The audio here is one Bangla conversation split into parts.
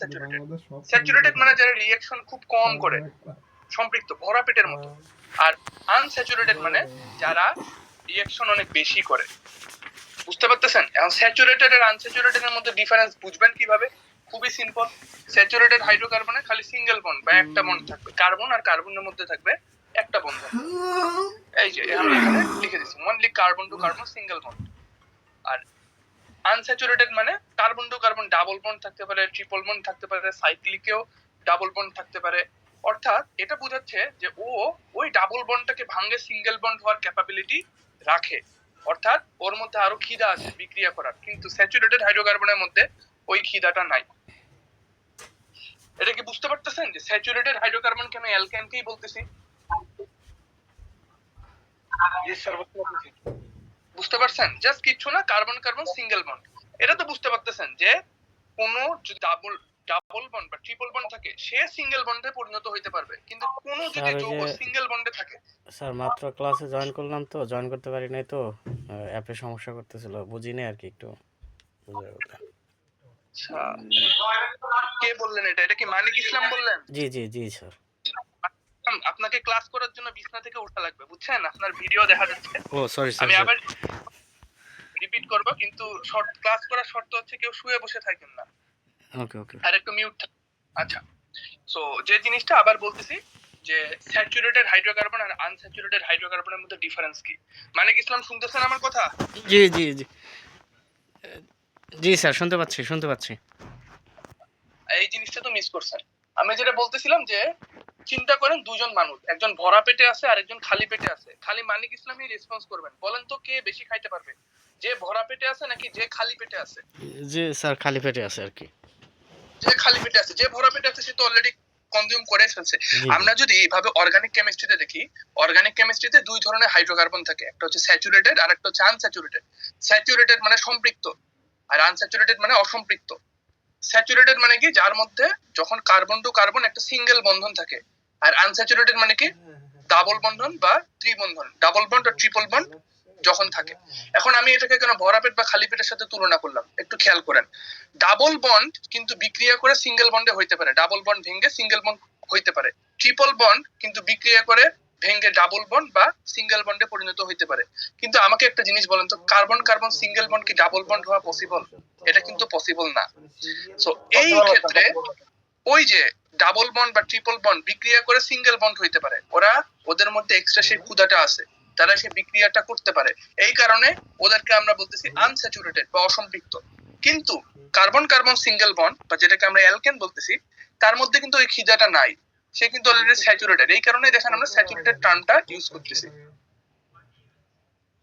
আনস্যাচুরেটেড। স্যাচুরেটেড মানে যারা রিঅ্যাকশন খুব কম করে, সম্পৃক্ত, ভরা পেটের মতো। আর আনস্যাচুরেটেড মানে যারা রিঅ্যাকশন অনেক বেশি করে। বুঝতে পারতেছেন? এখন স্যাচুরেটেড আর আনস্যাচুরেটেড এর মধ্যে ডিফারেন্স বুঝবেন কিভাবে? খুবই সিম্পল। স্যাচুরেটেড হাইড্রোকার্বনে খালি সিঙ্গেল বন্ড বা একটা বন্ড থাকবে, কার্বন আর কার্বনের মধ্যে থাকবে একটা বন্ধন। এই যে আমি এখানে লিখে দিচ্ছি, only carbon to carbon single bond. আর আনস্যাচুরেটেড মানে carbon to carbon double bond থাকতে পারে, ট্রিপল বন্ড থাকতে পারে, সাইক্লিকেও ডাবল বন্ড থাকতে পারে। অর্থাৎ এটা বোঝাচ্ছে যে ও ওই ডাবল বন্ডটাকে ভাঙে সিঙ্গেল বন্ড হওয়ার ক্যাপাবিলিটি রাখে। অর্থাৎ ওর মধ্যে আরো খিদা আছে বিক্রিয়া করার, কিন্তু স্যাচুরেটেড হাইড্রোকার্বনের মধ্যে ওই খিদাটা নাই। এটা কি বুঝতে পারতেছেন যে স্যাচুরেটেড হাইড্রোকার্বনকে আমি অ্যালকেনকেই বলতেছি? বুঝতে পারছেন? জাস্ট কিচ্ছু না, কার্বন কার্বন সিঙ্গেল বন্ড। এটা তো বুঝতে পারতেছেন যে কোনো যদি ডাবল বন্ড বা ট্রিপল বন্ড থাকে সে সিঙ্গেল বন্ডে পরিণত হইতে পারবে, কিন্তু কোনো যদি যৌগ সিঙ্গেল বন্ডে থাকে। স্যার মাত্র ক্লাসে জয়েন করলাম তো, জয়েন করতে পারি নাই তো, অ্যাপে সমস্যা করতেছিল, বুঝিনি আর কি, একটু বুঝে বলতে। আচ্ছা, কে বললেন এটা? এটা কি মানিক ইসলাম বললেন? জি জি জি স্যার। আপনাকে ক্লাস করার জন্য বিছনা থেকে উঠা লাগবে, বুঝছেন? আপনার ভিডিও দেখা যাচ্ছে। ও সরি স্যার। আমি আবার রিপিট করব, কিন্তু শর্ট ক্লাস করার শর্ত হচ্ছে কেউ শুয়ে বসে থাকেন না। ওকে ওকে। আর একটু মিউট। আচ্ছা, সো যে জিনিসটা আবার বলতেছি যে স্যাচুরেটেড হাইড্রোকার্বন আর আনস্যাচুরেটেড হাইড্রোকার্বনের মধ্যে ডিফারেন্স কি? মানিক ইসলাম শুনতেছেন আমার কথা? জি জি জি জি স্যার, শুনতে পাচ্ছি শুনতে পাচ্ছি। এই জিনিসটা তো মিস করছেন। আমি যেটা বলতেছিলাম যে চিন্তা করেন দুজন মানুষ, একজন ভরা পেটে আছে আর একজন খালি পেটে আছে। খালি মানিক ইসলামই রেসপন্স করবেন। বলেন তো কে বেশি খাইতে পারবে, যে ভরা পেটে আছে নাকি যে খালি পেটে আছে? জি স্যার, খালি পেটে আছে আর কি। যে খালি পেটে আছে। যে ভরা পেটে আছে সে তো অলরেডি কনজিউম করে ফেলছে। আমরা যদি এইভাবে অর্গানিক কেমিস্ট্রিতে দেখি, অর্গানিক কেমিস্ট্রিতে দুই ধরনের হাইড্রোকার্বন থাকে, একটা হচ্ছে স্যাচুরেটেড আর একটা হচ্ছে আনস্যাচুরেটেড। স্যাচুরেটেড মানে সম্পৃক্ত আর আনস্যাচুরেটেড মানে অসম্পৃক্ত। স্যাচুরেটেড মানে কি যার মধ্যে যখন কার্বন টু কার্বন একটা সিঙ্গেল বন্ধন থাকে, আর আনস্যাচুরেটেড মানে কি ডাবল বন্ধন বা ত্রিবন্ধন, ডাবল বন্ড আর ট্রিপল বন্ড যখন থাকে। এখন আমি এটাকে কেন ভরা পেট বা খালি পেটের সাথে তুলনা করলাম একটু খেয়াল করেন। ডাবল বন্ড কিন্তু বিক্রিয়া করে সিঙ্গেল বন্ডে হইতে পারে, ডাবল বন্ড ভেঙে সিঙ্গেল বন্ড হইতে পারে। ট্রিপল বন্ড কিন্তু বিক্রিয়া করে ভেঙে ডাবল বন্ড বা সিঙ্গেল বন্ডে পরিণত হইতে পারে। কিন্তু আমাকে একটা জিনিস বলেন তো, কার্বন কার্বন সিঙ্গেল বন্ড কি ডাবল বন্ড হওয়া পসিবল? এটা কিন্তু পসিবল না। সো এই ক্ষেত্রে ওই যে ডাবল বন্ড বা ট্রিপল বন্ড বিক্রিয়া করে সিঙ্গেল বন্ড হইতে পারে, ওরা ওদের মধ্যে এক্সট্রা সেই ক্ষুধাটা আছে, তারা সেই বিক্রিয়াটা করতে পারে। এই কারণে ওদেরকে আমরা বলতেছি আনস্যাচুরেটেড বা অসম্পৃক্ত। কিন্তু কার্বন কার্বন সিঙ্গেল বন্ড বা যেটাকে আমরা অ্যালকেন বলতেছি, তার মধ্যে কিন্তু ওই খিদাটা নাই, সে কিন্তু অলরেডি স্যাচুরেটেড। এই কারণে দেখেন আমরা স্যাচুরেটেড টার্মটা ইউজ করতেছি।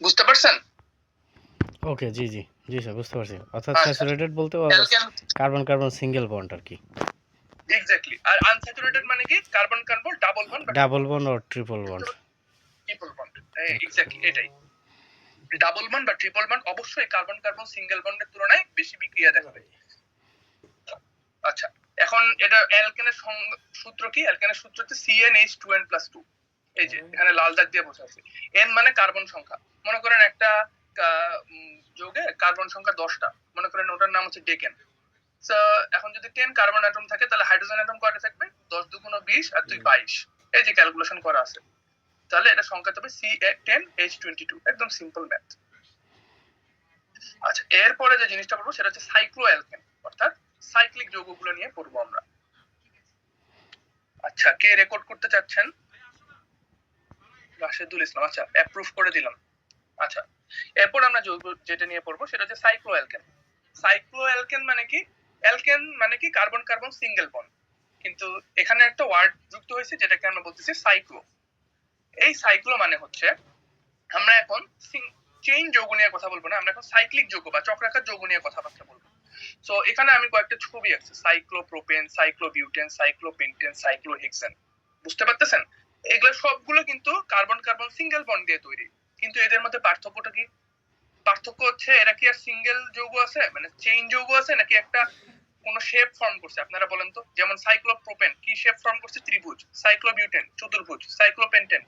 বুঝতে পারছেন? ওকে জি জি জি স্যার, বুঝতে পারছি। অর্থাৎ স্যাচুরেটেড বলতে কার্বন কার্বন সিঙ্গেল বন্ড আর কি। এক্স্যাক্টলি। আর আনস্যাচুরেটেড মানে কি carbon carbon double bond, double bond আর triple bond. Triple bond, exactly এটাই। ডাবল বন্ড বা ট্রিপল বন্ড অবশ্যই কার্বন কার্বন সিঙ্গেল বন্ডের তুলনায় বেশি বিক্রিয়া দেখাবে। আচ্ছা, এখন এটা অ্যালকেনের সূত্র কি? অ্যালকেনের সূত্র হচ্ছে CnH2n+2। এই যে এখানে লাল দাগ দিয়ে বসে আছে। n মানে কার্বন সংখ্যা। মনে করেন একটা যৌগে কার্বন সংখ্যা 10টা, মনে করেন ওটার নাম হচ্ছে ডেকেন। সো এখন যদি 10 কার্বন অ্যাটম থাকে তাহলে হাইড্রোজেন অ্যাটম কয়টা থাকবে? 10 2 20 আর 2 22। এই যে ক্যালকুলেশন করা আছে। তাহলে এটা সংখ্যা হবে C10H22, একদম সিম্পল ম্যাথ। আচ্ছা, এরপরে যে জিনিসটা পড়বো সেটা হচ্ছে সাইক্লোঅ্যালকেন, অর্থাৎ সাইক্লিক যৌগগুলো নিয়ে পড়বো আমরা। আচ্ছা, কে রেকর্ড করতে চাচ্ছেন? রাশেদুল ইসলাম, আচ্ছা অ্যাপ্রুভ করে দিলাম। আচ্ছা, এরপর আমরা যৌগ যেটা নিয়ে পড়বো সেটা হচ্ছে সাইক্লোঅ্যালকেন। সাইক্লোঅ্যালকেন মানে কি? অ্যালকেন মানে কি কার্বন কার্বন সিঙ্গেল বন্ড, কিন্তু এখানে একটা ওয়ার্ড যুক্ত হয়েছে যেটাকে আমরা বলতেছি সাইক্লো। এই সাইক্লো মানে হচ্ছে আমরা এখন চেইন যৌগ নিয়ে কথা বলবো না, আমরা এখন সাইক্লিক যৌগ বা চক্রাকার যৌগ নিয়ে কথাবার্তা বলবো। সো এখানে আমি কয়েকটা ছবি আঁকছি, সাইক্লোপ্রোপেন, সাইক্লোবিউটেন, সাইক্লোপেন্টেন, সাইক্লোহেক্সেন। বুঝতে পারতেছেন? এগুলো সবগুলো কিন্তু কার্বন কার্বন সিঙ্গেল বন্ড দিয়ে তৈরি, কিন্তু এদের মধ্যে পার্থক্যটা কি? পার্থক্য হচ্ছে এরা কি আর সিঙ্গেল যৌগ আছে, মানে চেইন যৌগ আছে, নাকি একটা কোন শেপ ফর্ম করছে? আপনারা বলেন তো। যেমন সাইক্লোপ্রোপেন কি শেপ ফর্ম করছে? ত্রিভুজ। সাইক্লোবিউটেন চতুর্ভুজ। সাইক্লোপেন্টেন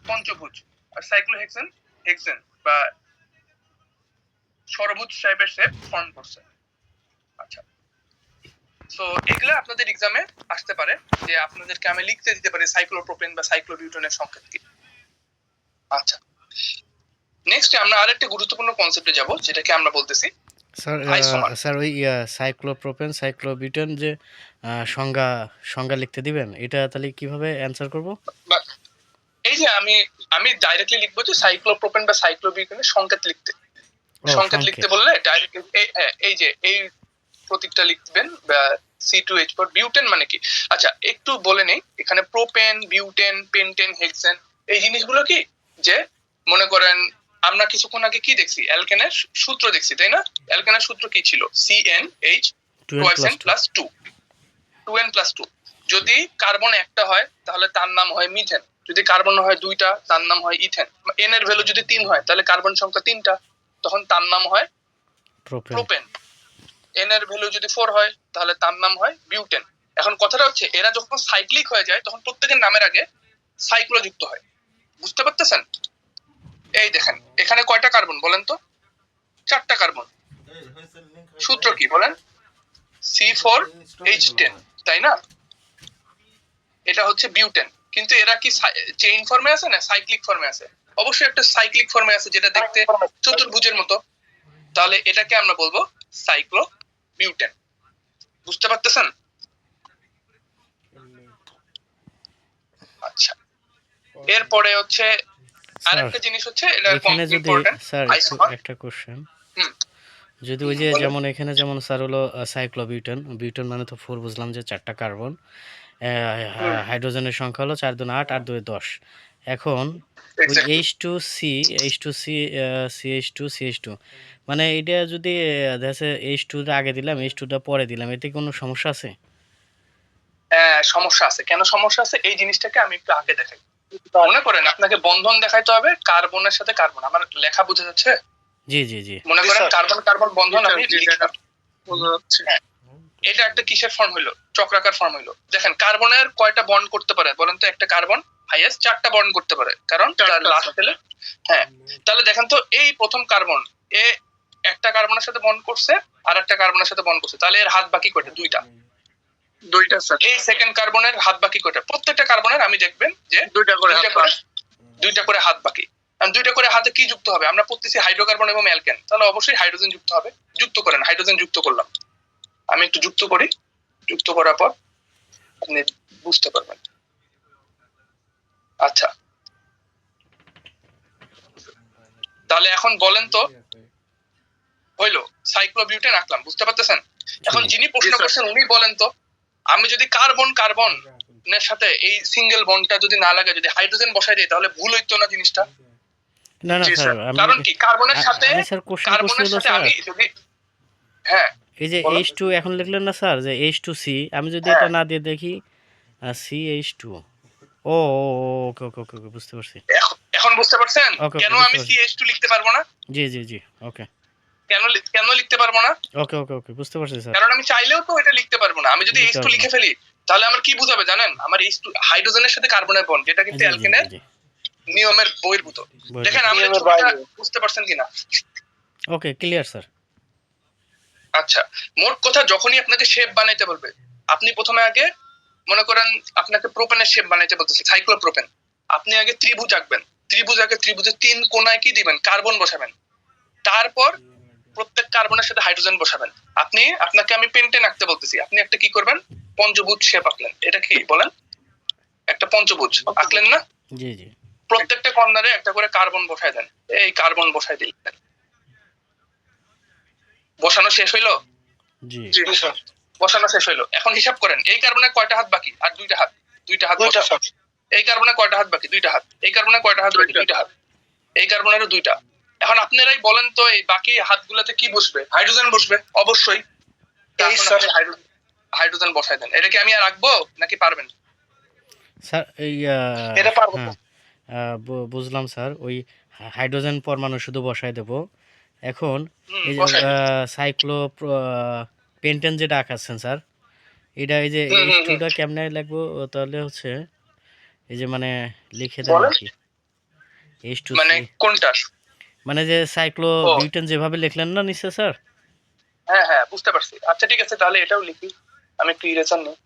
পঞ্চভুজ। আর সাইক্লোহেক্সেন হেক্সেন বা ষড়ভুজ টাইপের শেপ ফর্ম করছে। আচ্ছা, সো এগুলা আপনাদের এক্সামে আসতে পারে, যে আপনাদেরকে আমি লিখতে দিতে পারি সাইক্লোপ্রোপেন বা সাইক্লোবিউটেনের সংকেত কি। আচ্ছা, নেক্সট আমরা আরেকটা গুরুত্বপূর্ণ কনসেপ্টে যাব, যেটাকে আমরা বলতেছি স্যার আইসোমার। স্যার ওই সাইক্লোপ্রোপেন সাইক্লোবিউটেন যে সংজ্ঞা সংজ্ঞা লিখতে দিবেন, এটা তাহলে কিভাবে অ্যান্সার করব? এই যে আমি আমি ডাইরেক্টলি লিখবো যে সাইক্লোপ্রোপেন বা সাইক্লোবিউটেনের সংকেত লিখতে। ও সংকেত লিখতে সংকেত। বললে ডাইরেক্ট এই যে এই প্রতীকটা লিখবেন, বা C2H4 বিউটেন মানে কি। আচ্ছা একটু বলে নেই, এখানে প্রোপেন, বিউটেন, পেন্টেন, হেক্সেন এই জিনিসগুলো কি, যে মনে করেন আমরা কিছুক্ষণ আগে কি দেখছি, অ্যালকেনের সূত্র দেখছি তাই না। অ্যালকেনের সূত্র কি ছিল, CnH 2n+2। Plus 2, 2n+2। যদি কার্বন একটা হয় তাহলে তার নাম হয় মিথেন, যদি কার্বন হয় দুইটা তার নাম হয় ইথেন। এন এর ভ্যালু যদি 3 হয় তাহলে কার্বন সংখ্যা 3টা, তখন তার নাম হয় প্রোপেন। প্রোপেন। এন এর ভ্যালু যদি 4 হয় তাহলে তার নাম হয় বিউটেন। এখন কথাটা হচ্ছে এরা যখন সাইক্লিক হয়ে যায় তখন প্রত্যেকের নামের আগে সাইক্লো যুক্ত হয়, বুঝতে পারতেছেন। এই দেখেন এখানে কয়টা কার্বন বলেন তো, 4টা কার্বন। সূত্র কি বলেন, C4H10 তাই না। এটা হচ্ছে বিউটেন, কিন্তু এরা কি চেইন ফর্মে আছে না সাইক্লিক ফর্মে আছে। অবশ্যই একটা সাইক্লিক ফর্মে আছে, যেটা দেখতে চতুর্ভুজের মতো, তাহলে এটাকে আমরা বলবো সাইক্লো বিউটেন, বুঝতে পারতেছেন। আচ্ছা, এরপরে হচ্ছে স্যার আরেকটা জিনিস হচ্ছে, এটা এখানে যদি ইম্পর্টেন্ট স্যার একটু আইসোমার। একটা কোশ্চেন, হুম, যদি ওই যে বলেন। যেমন এখানে যেমন স্যার হলো সাইক্লোবিউটেন, বিউটেন মানে তো 4 বুঝলাম যে 4টা কার্বন, হাইড্রোজেনের সংখ্যা হলো 4 2 8 8 2 10। এখন ওই exactly. H2C H2C CH2 CH2, মানে এটা যদি দেখা H2 টা আগে দিলাম H2 টা পরে দিলাম, এতে কোনো সমস্যা আছে? সমস্যা আছে, কেন সমস্যা আছে এই জিনিসটাকে আমি একটু আগে দেখাই। মনে করেন আপনাকে বন্ধন দেখাইতে হবে কার্বনের সাথে কার্বন, আমার লেখা বোঝা যাচ্ছে। জি জি জি। মনে করেন কার্বন কার্বন বন্ধন আমি লিখলাম। হ্যাঁ, এটা একটা কিসের ফর্ম হইলো, চক্রাকার ফর্ম হইলো। দেখেন কার্বনের কয়টা বন্ড করতে পারে বলেন তো, একটা কার্বন হাইয়েস্ট 4টা বন্ড করতে পারে, কারণ তার লাস্ট হলে। হ্যাঁ, তাহলে দেখেন তো এই প্রথম কার্বন এ একটা কার্বনের সাথে বন্ড করছে আর একটা কার্বনের সাথে বন্ড করছে, তাহলে এর হাত বাকি কয়টা, দুইটা। দুইটা স্যার। এই সেকেন্ড কার্বনের হাত বাকি কয়টা, প্রত্যেকটা কার্বনের আমি দেখবেন যে দুইটা করে হাত বাকি। কারণ দুইটা করে হাতে কি যুক্ত হবে, আমরা পড়তেছি হাইড্রোকার্বন এবং অ্যালকেন, তাহলে অবশ্যই হাইড্রোজেন যুক্ত হবে। যুক্ত করেন, হাইড্রোজেন যুক্ত করলাম, আমি একটু যুক্ত করি। যুক্ত করার পর আপনি বুঝতে পারবেন। আচ্ছা, তাহলে এখন বলেন তো, হইলো সাইক্লোবিউটেন আঁকলাম, বুঝতে পারতেছেন। এখন যিনি প্রশ্ন করছেন উনি বলেন তো, আমি যদি কার্বন কার্বন এর সাথে এই সিঙ্গেল বন্ডটা যদি না লাগে, যদি হাইড্রোজেন বসাই দিই, তাহলে ভুল হইতো না জিনিসটা। না না স্যার, কারণ কি কার্বনের সাথে আমি স্যার কোশ্চেন করছি হলো স্যার, আমি যদি, হ্যাঁ এই যে বলুন। H2 এখন লিখলেন না স্যার, যে H2C, আমি যদি হ্যাঁ, এটা না দিয়ে দেখি CH2। ও ওকে ওকে ওকে ওকে, বুঝতে পারছি। এখন বুঝতে পারছেন ওকে ওকে কেন বুঝতে আমি পারছি। CH2 লিখতে পারবো না, জি জি জি। ওকে কেন লিখতে পারবো না। ওকে ওকে ওকে, বুঝতে পারছি স্যার। কারণ আমি চাইলেও তো এটা লিখতে পারবো না। আমি যদি লিখতে H2 পারবো না। লিখে ফেলি তাহলে আমার কি বুঝাবে জানেন, আমার H2 হাইড্রোজেনের সাথে কার্বনের বন্ড, যেটা কিন্তু জি জি অ্যালকেনের জি জি। নিয়মের বহির্ভূত। দেখেন আমরা বুঝতে পারছেন কিনা। Okay clear sir. আচ্ছা, মোট কথা যখনই আপনাকে শেপ বানাইতে বলবে, আপনি প্রথমে আগে মনে করেন আপনাকে প্রোপেনের শেপ বানাইতে বলতেছে সাইক্লোপ্রোপেন, আপনি আগে ত্রিভুজ আঁকবেন। ত্রিভুজের 3 কোণায় কি দিবেন, কার্বন বসাবেন। তারপর প্রত্যেক কার্বনের সাথে হাইড্রোজেন বসাবেন। আপনাকে আমি পেন্টেন আঁকতে বলতেছি, আপনি একটা কি করবেন, পঞ্চভুজ শেপ আঁকলেন। এটা কি বলেন, একটা পঞ্চভুজ আঁকলেন না। জি জি প্রত্যেকটা কর্নারে একটা করে কার্বন বসায় দেন, এই কার্বন বসায় দিলেন। বসানো শেষ হইলো। জি। বসানো শেষ হইলো, এখন হিসাব করেন এই কার্বনের কয়টা হাত বাকি, আর দুইটা হাত। এই কার্বনের কয়টা হাত বাকি, দুইটা হাত। এই কার্বনের কয়টা হাত বাকি, দুইটা হাত। এই কার্বনেরও দুইটা। এখন আপনারাই বলেন তো এই বাকি হাতগুলোতে কি বসবে, হাইড্রোজেন বসবে অবশ্যই। হাইড্রোজেন বসায় দেন। এটা কি আমি আর রাখবো নাকি পারবেন? স্যার এই এটা পারবো। হ্যাঁ, বুঝলাম স্যার, ওই হাইড্রোজেন পরমাণু শুধু বসায় দেব। এখন এই যে বসাই দিন। সাইক্লো পেন্টেন যেটা আঁকাচ্ছেন স্যার, এটা এই যে H2টা কেমনে লিখবো, তাহলে হচ্ছে এই যে মানে লিখে দেন আর কি, H2C, মানে কোনটা? মানে যে সাইক্লো বিউটেন যেভাবে লিখলেন না নিচে স্যার। হ্যাঁ হ্যাঁ বুঝতে পারছি। আচ্ছা ঠিক আছে, তাহলে এটাও লিখি। আমি একটু ইরেজার নেই।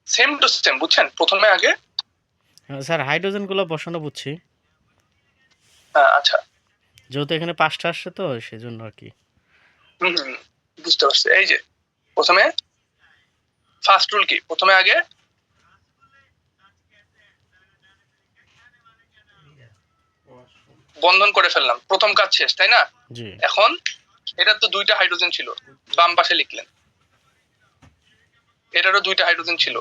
সেম টু সেম, বুঝছেন? প্রথমে আগে স্যার হাইড্রোজেন গুলো বসানো বুঝছি, আচ্ছা যেহেতু এখানে 5টা আসছে তো সেজন্য আর কি। বুঝতে পারছি। এই যে প্রথমে ফার্স্ট রুল কি, প্রথমে আগে বন্ধন করে ফেললাম, প্রথম কাজ শেষ, তাই না? জি। এখন এটা তো 2টা হাইড্রোজেন ছিল, বাম পাশে লিখলেন। এটারও 2টা হাইড্রোজেন ছিল,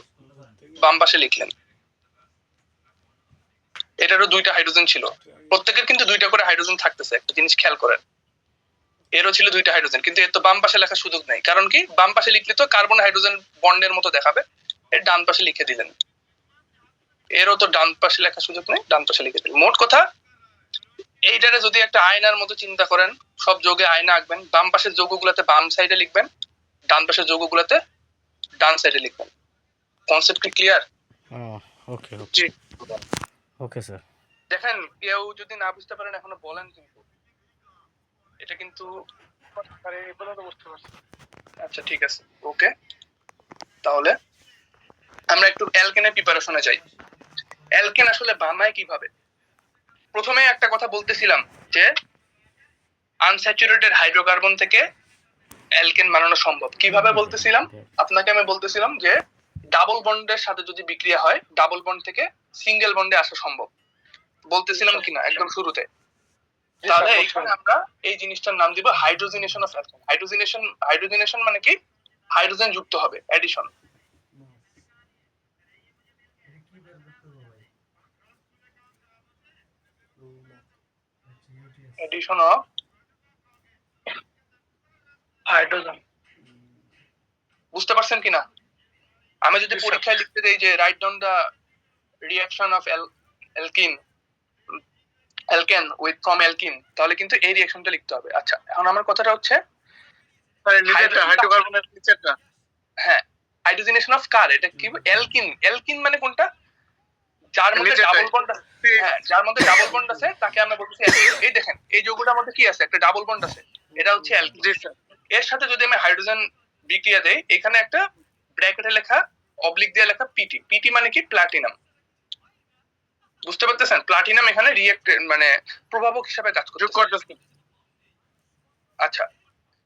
বাম পাশে লিখলেন। এটারও 2টা হাইড্রোজেন ছিল, প্রত্যেকের কিন্তু 2টা করে হাইড্রোজেন থাকতেছে। একটা জিনিস খেয়াল করেন, এরও ছিল 2টা হাইড্রোজেন, কিন্তু এর তো বাম পাশে লেখার সুযোগ নাই। কারণ কি, বাম পাশে লিখলে তো কার্বন হাইড্রোজেন বন্ডের মতো দেখাবে, এর ডান পাশে লিখে দিলেন। এরও তো ডান পাশে লেখার সুযোগ নেই, ডান পাশে লিখে দিলেন। মোট কথা, এইটারে যদি একটা আয়নার মতো চিন্তা করেন, সব যৌগে আয়না আঁকবেন, বাম পাশের যৌগগুলোতে বাম সাইডে লিখবেন, ডান পাশের যৌগগুলোতে ডান সাইডে লিখবেন। কনসেপ্ট কি ক্লিয়ার? ওকে ওকে জি। Okay sir. দেখেন, কেউ যদি না বুঝতে পারেন এখনো বলেন, কিন্তু এটা কিন্তু বুঝতে পারছি। আচ্ছা ঠিক আছে, ওকে। তাহলে আমরা একটু অ্যালকেনের প্রিপারেশনে যাই। অ্যালকেন আসলে বানায় কিভাবে? প্রথমে একটা কথা বলতেছিলাম যে আনস্যাচুরেটেড হাইড্রোকার্বন থেকে অ্যালকেন বানানো সম্ভব। কিভাবে বলতেছিলাম? আপনাকে আমি বলতেছিলাম যে ডাবল বন্ডের সাথে যদি বিক্রিয়া হয়, ডাবল বন্ড থেকে সিঙ্গেল বন্ডে আসা সম্ভব। বলতেছিলাম কিনা একদম শুরুতে? তাহলে এখানে আমরা এই জিনিসটার নাম দিব হাইড্রোজেনেশন অফ অ্যালকেন। হাইড্রোজেনেশন মানে কি? হাইড্রোজেন যুক্ত হবে, অ্যাডিশন। Addition of hydrogen. বুঝতে পারছেন কিনা? আমি যদি পরীক্ষায় লিখতে দেই যে write down the reaction of alkane with from alkene, তাহলে কিন্তু এই রিঅ্যাকশনটা লিখতে হবে। আচ্ছা, এখন আমার কথাটা হচ্ছে হাইড্রোকার্বনের নিচেরটা। হ্যাঁ, হাইড্রোজেনেশন অফ কার, এটা কি? অ্যালকিন। অ্যালকিন মানে কোনটা? যার মধ্যে ডাবল বন্ড আছে। হ্যাঁ, যার মধ্যে ডাবল বন্ড আছে তাকে আমরা বলতেছি অ্যালকিন। এই দেখেন, এই যৌগটার মধ্যে কি আছে? একটা ডাবল বন্ড আছে, এটা হচ্ছে অ্যালকিন। এর সাথে যদি আমি হাইড্রোজেন বিক্রিয়া দেই, এখানে একটা ব্র্যাকেটে লেখা, অবলিক দিয়ে লেখা পিটি। পিটি মানে কি? প্লাটিনাম। বুঝতে পারতেছেন? প্লাটিনাম এখানে রিঅ্যাক্ট মানে প্রভাবক হিসেবে কাজ করতেছে। আচ্ছা,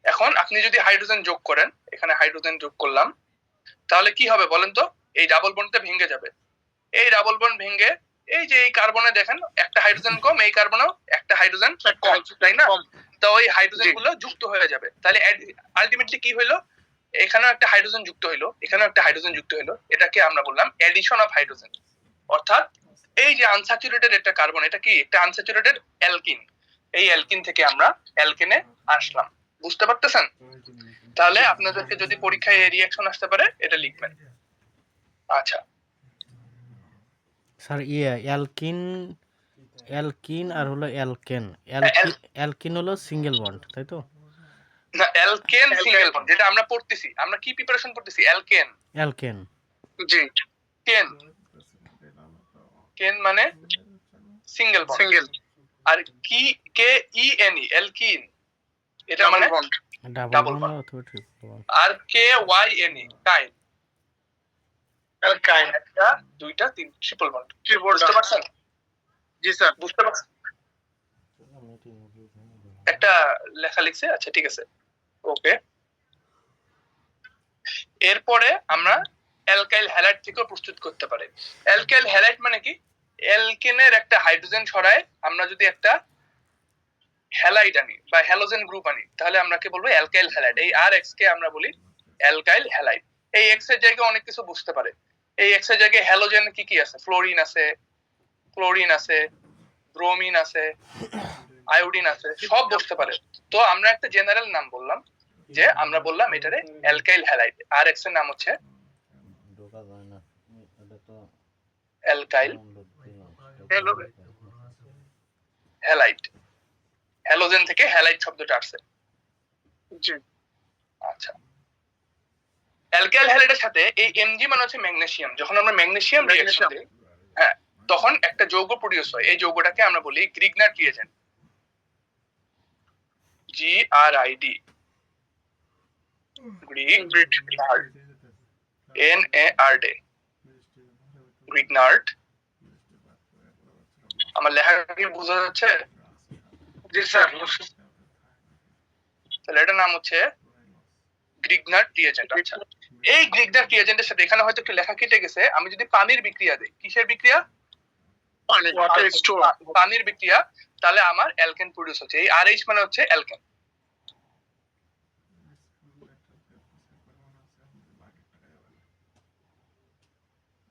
এখন আপনি যদি হাইড্রোজেন যোগ করেন, এখানে হাইড্রোজেন যোগ করলাম, তাহলে কি হবে বলেন তো? এই ডাবল বন্ডটা ভেঙে যাবে। এই ডাবল বন্ড ভেঙে এই যে এই কার্বনে দেখেন একটা হাইড্রোজেন কম, এই কার্বনেও একটা হাইড্রোজেন কম, তাই না? তো ওই হাইড্রোজেন গুলো যুক্ত হয়ে যাবে। তাহলে আলটিমেটলি কি হইলো? এখানেও একটা হাইড্রোজেন যুক্ত হইলো, এখানেও একটা হাইড্রোজেন যুক্ত হইলো। এটাকে আমরা বললাম এডিশন অফ হাইড্রোজেন। অর্থাৎ এই যে আনস্যাচুরেটেড একটা কার্বন, এটা কি? একটা আনস্যাচুরেটেড অ্যালকিন। এই অ্যালকিন থেকে আমরা অ্যালকেনে আসলাম। বুঝতে পারতেছেন? তাহলে আপনাদেরকে যদি পরীক্ষায় এই রিঅ্যাকশন আসতে পারে, এটা লিখবেন। আচ্ছা স্যার অ্যালকিন, অ্যালকিন আর হলো অ্যালকেন। অ্যালকিন হলো সিঙ্গেল বন্ড, তাই তো? না, অ্যালকেন সিঙ্গেল বন্ড, যেটা আমরা পড়তেছি, আমরা কি প্রিপারেশন করতেছি? অ্যালকেন। অ্যালকেন। জি, কেন। কেন মানে সিঙ্গেল বন্ড। সিঙ্গেল। আর কি? কে ই এন ই, অ্যালকিন, এটা মানে ডাবল বন্ড অথবা ট্রিপল বন্ড। আর কে ওয়াই এন ই, কাইন। অ্যালকাইন, একটা দুইটা তিন, ট্রিপল বন্ড। বুঝতে পারছেন? জি স্যার, বুঝতে পারছেন। একটা লেখা লিখছে, আচ্ছা ঠিক আছে, ওকে। এরপরে আমরা অ্যালকাইল হ্যালাইড থেকে প্রস্তুত করতে পারি। অ্যালকাইল হ্যালাইড মানে কি? অ্যালকেনের একটা হাইড্রোজেন ছড়ায় আমরা যদি একটা হ্যালাইড আনি বা হ্যালোজেন গ্রুপ আনি, তাহলে আমরা কি বলবো? Alkyl halide. এই আর এক্স কে আমরা বলি অ্যালকাইল হ্যালাইড। এই এক্স এর জায়গায় অনেক কিছু বুঝতে পারে। এই এক্স এর জায়গায় হ্যালোজেন কি কি আছে? ফ্লোরিন আছে, ক্লোরিন আছে, ব্রোমিন আছে, আয়োডিন আছে, সব বসতে পারে। তো আমরা একটা জেনারেল নাম বললাম, যে আমরা বললাম এটারে অ্যালকাইল হ্যালাইড। আর এক্স এর নাম হচ্ছে অ্যালকাইল হ্যালাইড। হ্যালোজেন থেকে হ্যালাইড শব্দটা আসছে। জি, আচ্ছা। অ্যালকাইল হ্যালাইডের সাথে এই এমজি মানে হচ্ছে ম্যাগনেসিয়াম। যখন আমরা ম্যাগনেসিয়াম রিঅ্যাকশন দিই, হ্যাঁ, তখন একটা যৌগ প্রোডিউস হয়। এই যৌগটাকে আমরা বলি Grignard reagent, GRID। Grignard, NARD, Grignard. আমার লেখা কি বোঝা যাচ্ছে? জি স্যার। তাহলে এটার নাম হচ্ছে গ্রিগনার্ড রিয়েজেন্ট। আচ্ছা, এই গ্রিগনার্ড রিয়েজেন্টের সাথে এখানে হয়তো একটু লেখা কেটে গেছে, আমি যদি পানির বিক্রিয়া দিই, কিসের বিক্রিয়া? পানির বিক্রিয়া, তাহলে আমার অ্যালকেন প্রডিউস হচ্ছে। এই RH মানে হচ্ছে অ্যালকেন।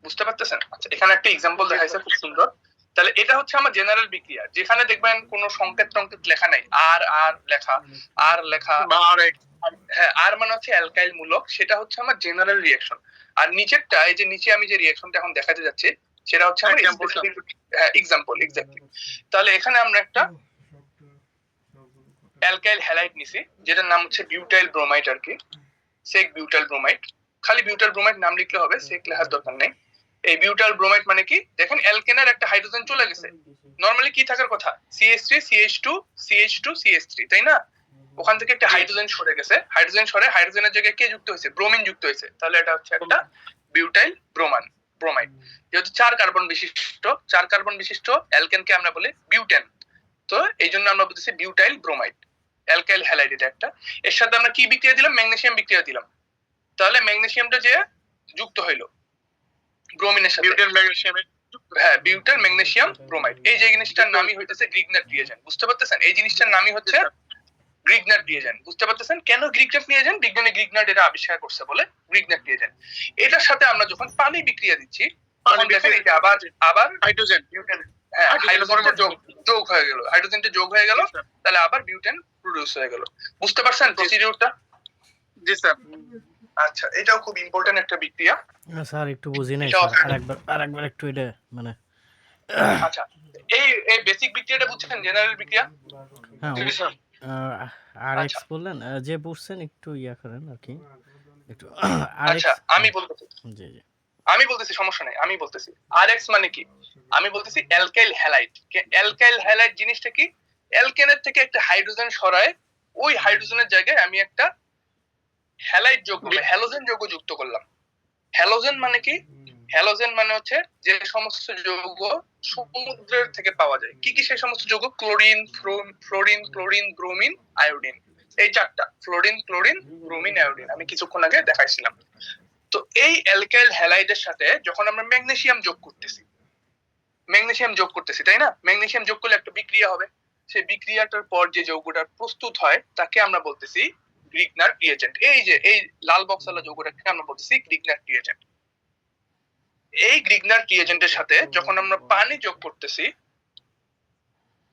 বুঝতে পারতেছেন? আচ্ছা, এখানে একটা এক্সাম্পল দেখাইছে খুব সুন্দর। তাহলে এটা হচ্ছে আমার জেনারেল বিক্রিয়া, যেখানে দেখবেন কোনো সংকেত টংকেত লেখা নাই, আর লেখা, আর লেখা, হ্যাঁ, আর মানে হচ্ছে অ্যালকাইল মূলক, সেটা হচ্ছে আমার জেনারেল রিঅ্যাকশন। আর নিচেরটা, এই যে নিচে আমি যে রিঅ্যাকশনটা এখন দেখাতে যাচ্ছি, সেটা হচ্ছে আমার এক্সাম্পল। এক্স্যাক্টলি। তাহলে এখানে আমরা একটা অ্যালকাইল হ্যালাইড নিছি, যেটার নাম হচ্ছে বিউটাইল ব্রোমাইড আর কি, সেক বিউটাইল ব্রোমাইড। খালি বিউটাইল ব্রোমাইড নাম লিখলে হবে, সেক লেখার দরকার নেই। এই বিউটাইল ব্রোমাইড মানে কি, দেখেন অ্যালকেনের একটা হাইড্রোজেন চলে গেছে। নরমালি কি থাকার কথা? CH3 CH2 CH2 CH3, তাই না? ওখান থেকে একটা হাইড্রোজেন সরে গেছে, হাইড্রোজেন সরে হাইড্রোজেনের জায়গায় কে যুক্ত হয়েছে? ব্রোমিন যুক্ত হয়েছে। তাহলে এটা হচ্ছে একটা বিউটাইল ব্রোমাইড। যেহেতু 4 কার্বন বিশিষ্ট অ্যালকেনকে আমরা বলি বিউটেন, তো এই জন্য আমরা বলতেছি বিউটাইল ব্রোমাইড, অ্যালকাইল হ্যালাইড। এটা একটা। এর সাথে আমরা কি বিক্রিয়া দিলাম? ম্যাগনেসিয়াম বিক্রিয়া দিলাম। তাহলে ম্যাগনেসিয়ামটা যে যুক্ত হইলো ব্রোমিনের সাথে, হ্যাঁ, বিউটাইল ম্যাগনেসিয়াম ব্রোমাইড। এই যে জিনিসটার নামই হইতেছে গ্রিগনার্ড রিয়েজেন্ট। বুঝতে পারতেছেন? এই জিনিসটার নামই হচ্ছে গ্রিগনার্ড রিয়েজেন্ট। বুঝতে পারতেছেন কেন গ্রিগনার্ড রিয়েজেন্ট? বিজ্ঞানী গ্রিগনার্ড এটা আবিষ্কার করছে বলে গ্রিগনার্ড রিয়েজেন্ট। এটার সাথে আমরা যখন পানি বিক্রিয়া দিচ্ছি, তখন দেখেন এটা আবার হাইড্রোজেন, হ্যাঁ, হাইড্রোজেনটা যোগ হয়ে গেল, হাইড্রোজেনটা যোগ হয়ে গেল, তাহলে আবার বিউটেন প্রোডিউস হয়ে গেল। বুঝতে পারছেন প্রসিডিউরটা? জি স্যার। আচ্ছা, এটাও খুব ইম্পর্টেন্ট একটা বিক্রিয়া স্যার। একটু বুঝি নাই আরেকবার একটু এটা মানে। আচ্ছা, এই বেসিক বিক্রিয়াটা বুঝছেন? জেনারেল বিক্রিয়া। হ্যাঁ, RX বললেন, যে বুঝছেন একটু ইয়া করেন আর কি, একটু আচ্ছা, আমি বলতেছি, সমস্যা নেই, আমি বলতেছি RX মানে কি। আমি বলতেছি অ্যালকাইল হ্যালাইড। অ্যালকাইল হ্যালাইড জিনিসটা কি? অ্যালকেনের থেকে একটা হাইড্রোজেন সরায় ওই হাইড্রোজেনের জায়গায় আমি একটা হ্যালাইড যোগ করলাম, হ্যালোজেন যৌগ যুক্ত করলাম। হ্যালোজেন মানে কি? হ্যালোজেন মানে হচ্ছে যে সমস্ত যৌগ সমুদ্রের থেকে পাওয়া যায়। কি কি সেই সমস্ত যৌগ? Chlorine, fluorine, bromine, iodine. এই চারটা, ফ্লোরিন, ক্লোরিন, ব্রোমিন, আয়োডিন, আমি কিছুক্ষণ আগে দেখাইছিলাম। তো এই অ্যালকাইল হ্যালাইডের সাথে যখন আমরা ম্যাগনেসিয়াম যোগ করতেছি, তাই না? ম্যাগনেসিয়াম যোগ করলে একটা বিক্রিয়া হবে। সেই বিক্রিয়াটার পর যে যৌগটা প্রস্তুত হয় তাকে আমরা বলতেছি গ্রিগনার্ড রিয়েজেন্ট। এই যে এই লাল বক্সওয়ালা যৌগটাকে আমরা বলতেছি গ্রিগনার্ড রিয়েজেন্ট। এই গ্রিগনার্ড রিয়েজেন্টের সাথে যখন আমরা পানি যোগ করতেছি,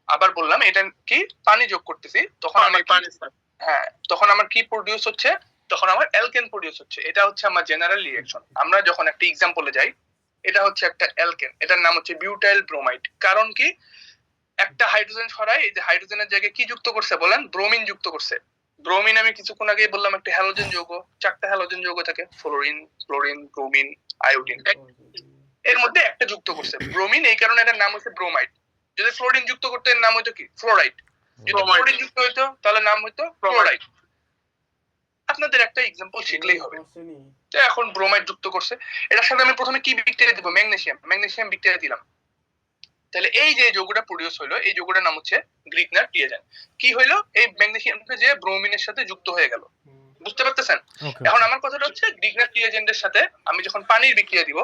আবার বললাম এটা কি, পানি যোগ করতেছি, তখন আমার তখন আমার কি প্রোডিউস হচ্ছে? তখন আমার অ্যালকেন প্রোডিউস হচ্ছে। এটা হচ্ছে আমার জেনারেল রিঅ্যাকশন। আমরা যখন একটা এক্সাম্পলে যাই, এটা হচ্ছে একটা অ্যালকেন, এটার নাম হচ্ছে বিউটাইল ব্রোমাইড। কারণ কি? একটা হাইড্রোজেন সরায়, এই যে হাইড্রোজেনের জায়গায় কি যুক্ত করছে বলেন? ব্রোমিন যুক্ত করছে। ব্রোমিন আমি কিছুক্ষণ আগেই বললাম একটা হ্যালোজেন যৌগ, 4টা হ্যালোজেন যৌগ থাকে, ফ্লোরিন, ক্লোরিন, ব্রোমিন, আয়োডিন। এর মধ্যে একটা যুক্ত করছে ব্রোমিন, এই কারণে এটার নাম হচ্ছে ব্রোমাইড। যদি ফ্লোরিন যুক্ত করতে এর নাম হইতো কি? ফ্লোরাইড। যদি ফ্লোরিন যুক্ত হইতো তাহলে নাম হইতো ফ্লোরাইড। আপনাদের একটা এক্সাম্পল শিখলেই হবে। তো এখন ব্রোমাইড যুক্ত করছে, এটার সাথে আমি প্রথমে কি বিক্রিয়া দিব? ম্যাগনেসিয়াম বিক্রিয়া দিলাম। তাহলে এই যে যৌগটা প্রোডিউস হলো, এই যৌগটার নাম হচ্ছে গ্রিগনার্ড রিয়েজেন্ট। কি হইলো? এই ম্যাগনেসিয়ামটা যে ব্রোমিনের সাথে যুক্ত হয়ে গেল। বুঝতে পারতেছেন? এখন আমার কথাটা হচ্ছে গ্রিগনার্ড রিয়েজেন্টের সাথে আমি যখন পানির বিক্রিয়া দিব,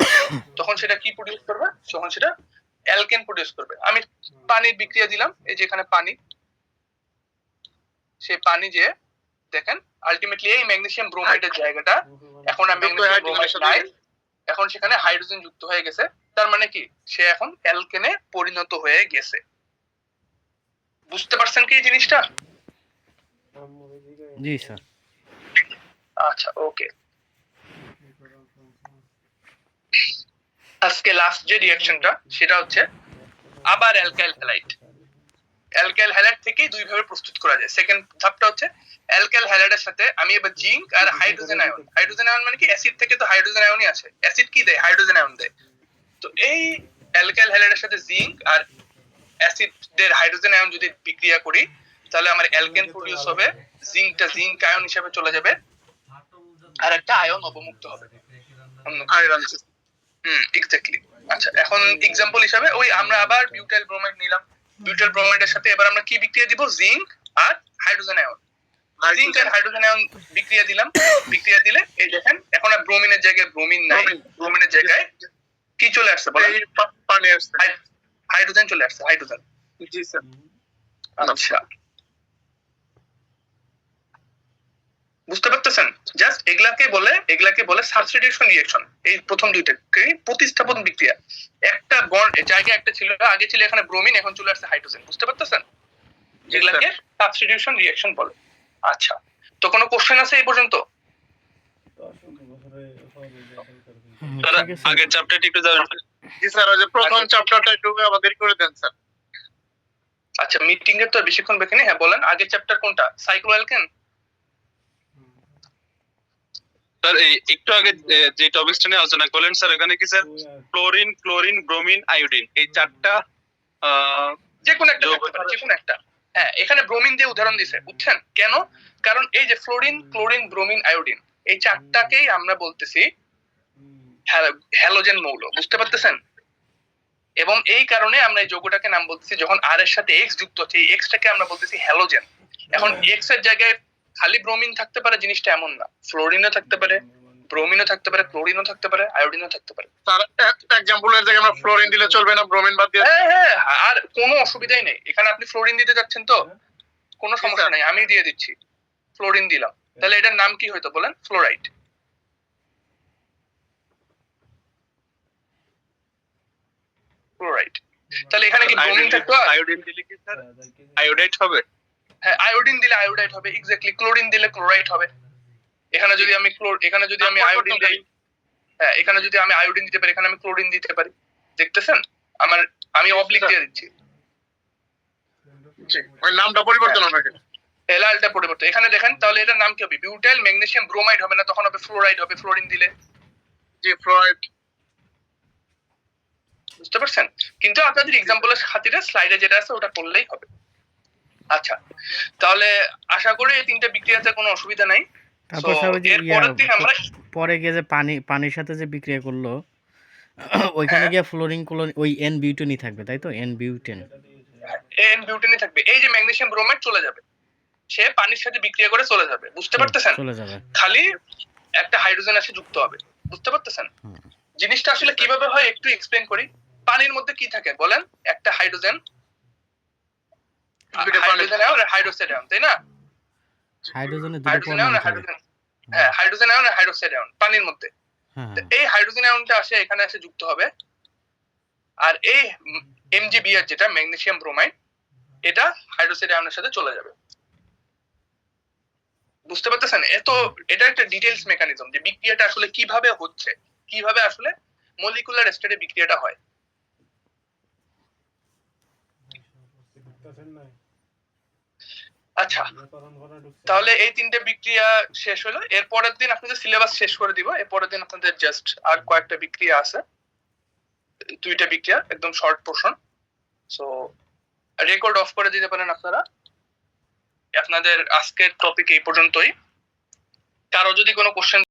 তখন সেটা কি প্রোডিউস করবে? তখন সেটা অ্যালকেন প্রোডিউস করবে। আমি পানির বিক্রিয়া দিলাম, এই যে এখানে পানি, সেই পানি যে দেখেন আলটিমেটলি এই ম্যাগনেসিয়াম ব্রোমাইডের জায়গাটা এখন আর ম্যাগনেসিয়াম ব্রোমাইড নাই, এখন সেখানে হাইড্রোজেন যুক্ত হয়ে গেছে। তার মানে কি? সে এখন অ্যালকেনে পরিণত হয়ে গেছে। বুঝতে পারছেন কি এই জিনিসটা? জি স্যার। আচ্ছা, ওকে। আজকে লাস্ট যে রিঅ্যাকশনটা সেটা হচ্ছে আবার অ্যালকাইল হ্যালাইড। অ্যালকাইল হ্যালাইড থেকেই দুই ভাবে প্রস্তুত করা যায়। সেকেন্ড ধাপটা হচ্ছে অ্যালকাইল হ্যালাইডের সাথে আমি এবার জিঙ্ক আর হাইড্রোজেন আয়ন। হাইড্রোজেন আয়ন মানে কি? অ্যাসিড থেকে তো হাইড্রোজেন আয়নই আছে। অ্যাসিড কি দেয়? হাইড্রোজেন আয়ন দেয়। তো এই অ্যালকাইল হ্যালাইডের সাথে জিঙ্ক আর অ্যাসিডের হাইড্রোজেন আয়ন যদি বিক্রিয়া করি, তাহলে আমার অ্যালকেন প্রোডিউস হবে। জিঙ্কটা জিঙ্ক আয়ন হিসেবে চলে যাবে, আর একটা আয়ন অবমুক্ত হবে। আয়রন। এক্স্যাক্টলি। আচ্ছা, এখন এক্সাম্পল হিসাবে ওই আমরা আবার বিউটাইল ব্রোমাইড নিলাম। বিউটাইল ব্রোমাইডের সাথে এবার আমরা কি বিক্রিয়া দিব? জিঙ্ক আর হাইড্রোজেন আয়ন। জিঙ্ক আর হাইড্রোজেন আয়ন বিক্রিয়া দিলাম। বিক্রিয়া দিলে এই দেখেন এখন আর ব্রোমিনের জায়গায় ব্রোমিন নাই, ব্রোমিনের জায়গায় কি চলে আসছে বলেন? পানি আসছে। হাইড্রোজেন চলে আসছে, হাইড্রোজেন। জি স্যার। আচ্ছা, বুঝতে পারতেছেন? জাস্ট এগুলাকে বলে সাবস্টিটিউশন রিঅ্যাকশন। এই প্রথম দুইটাকে প্রতিস্থাপন বিক্রিয়া। একটা বন্ড জায়গায় একটা ছিল, আগে ছিল এখানে ব্রোমিন, এখন চলে আসছে হাইড্রোজেন। বুঝতে পারতেছেন? যেগুলাকে সাবস্টিটিউশন রিঅ্যাকশন বলে। আচ্ছা, তো কোনো কোশ্চেন আছে এই পর্যন্ত? আগের চ্যাপ্টারটা একটু যাবেন। জি স্যার, ওই যে প্রথম চ্যাপ্টারটা একটু আমাদের করে দেন স্যার। আচ্ছা, মিটিং এর তো বেশিক্ষণ বাকি নেই। হ্যাঁ বলেন, আগের চ্যাপ্টার কোনটা? সাইক্লোঅ্যালকেন? স্যার এই একটু আগে যে টপিকটা নিয়ে আলোচনা করলেন স্যার, এখানে কি স্যার ক্লোরিন, ব্রোমিন, আয়োডিন এই চারটা যে কোনো একটা থাকতে পারে, যে কোনো একটা। হ্যাঁ, এখানে ব্রোমিন দিয়ে উদাহরণ দিছে, বুঝছেন কেন? কারণ এই যে ফ্লোরিন, ক্লোরিন, ব্রোমিন, আয়োডিন এই চারটাকেই আমরা বলতেছি হ্যালোজেন মৌল। বুঝতে পারতেছেন? এবং এই কারণে আমরা এই যৌগটাকে নাম বলতেছি, যখন আর এর সাথে এক্স যুক্ত হচ্ছে এই এক্সটাকে আমরা বলতেছি হ্যালোজেন। এখন এক্স এর জায়গায় খালি ব্রোমিন থাকতে পারে, জিনিসটা এমন না। ফ্লোরিনও থাকতে পারে, ব্রোমিনও থাকতে পারে, ক্লোরিনও থাকতে পারে, আয়োডিনও থাকতে পারে। স্যার এক্সাম্পলের জায়গায় আমরা ফ্লোরিন দিলে চলবে না, ব্রোমিন বাদ দিয়ে? হ্যাঁ, আর কোনো অসুবিধাই নেই। এখানে আপনি ফ্লোরিন দিতে যাচ্ছেন তো কোনো সমস্যা নাই, আমি দিয়ে দিচ্ছি। ফ্লোরিন দিলাম, তাহলে এটার নাম কি হইতো বলেন? ফ্লোরাইড। ফ্লোরাইড। তাহলে এখানে কি ব্রোমিন থাকতো? আয়োডিন দিলে কি স্যার আয়োডাইড হবে? হ্যাঁ, আয়োডিন দিলে আয়োডাইড হবে, এক্স্যাক্টলি। ক্লোরিন দিলে ক্লোরাইড হবে। এখানে যদি আমি আয়োডিন দিই, হ্যাঁ এখানে যদি আমি আয়োডিন দিতে পারি, এখানে আমি ক্লোরিন দিতে পারি। দেখতেছেন? আমি অবলিক দিয়ে দিচ্ছি। ওই নামটা পরিবর্তন হবে কেন? লালটা পরিবর্তন। এখানে দেখেন, তাহলে এটার নাম কি হবে? বিউটাইল ম্যাগনেসিয়াম ব্রোমাইড হবে না, তখন হবে ফ্লোরাইড হবে ফ্লোরিন দিলে। জি, ফ্লোরাইড। বুঝতে পারছেন? কিন্তু আপনাদের এক্সাম্পলের খাতিরে স্লাইডে যেটা আছে ওটা করলেই হবে। আচ্ছা, তাহলে আশা করি এই তিনটা বিক্রিয়াতে কোনো অসুবিধা নাই। তারপর স্যার ওই যে পরের দিন আমরা পরে গিয়ে যে পানির সাথে যে বিক্রিয়া করলো ওইখানে গিয়ে ফ্লোরিন ক্লোরিন ওই এন বিউটেনই থাকবে, তাই তো? এন বিউটেন বিউটেনই থাকবে। এই যে ম্যাগনেসিয়াম ব্রোমাইড চলে যাবে, সে পানির সাথে বিক্রিয়া করে চলে যাবে। বুঝতে পারতেছেন? চলে যাবে, খালি একটা হাইড্রোজেন এসে যুক্ত হবে। বুঝতে পারতেছেন? জিনিসটা আসলে কিভাবে হয় একটু এক্সপ্লেইন করি। পানির মধ্যে কি থাকে বলেন? একটা হাইড্রোজেন আর হাইড্রোক্সাইড আয়ন, তাই না? হাইড্রোজেনের দুটো হাইড্রোজেন পরমাণু আয়ন, থাকে। হ্যাঁ হাইড্রোজেন আয়ন আর হাইড্রোক্সাইড আয়ন পানির মধ্যে। এই হাইড্রোজেন আয়নটা আসে এখানে এসে যুক্ত হবে, আর এই এমজিবিআর যেটা ম্যাগনেসিয়াম ব্রোমাইড, এটা হাইড্রোক্সাইড আয়নের সাথে চলে যাবে। বুঝতে পারতেছেন? এটা একটা ডিটেইলস মেকানিজম যে বিক্রিয়াটা আসলে কিভাবে হচ্ছে, কিভাবে আসলে মলিকুলার স্টেটে বিক্রিয়াটা হয়। আচ্ছা, তাহলে এই তিনটে বিক্রিয়া শেষ হলো। এর পরের দিন আপনাদের সিলেবাস শেষ করে দিব। এর পরের দিন আপনাদের জাস্ট আর কয়েকটা বিক্রিয়া আছে, দুইটা বিক্রিয়া, একদম short portion. So record of করে দিতে পারেন আপনারা। আপনাদের আজকের টপিক এই পর্যন্তই। কারো যদি কোনো কোশ্চেন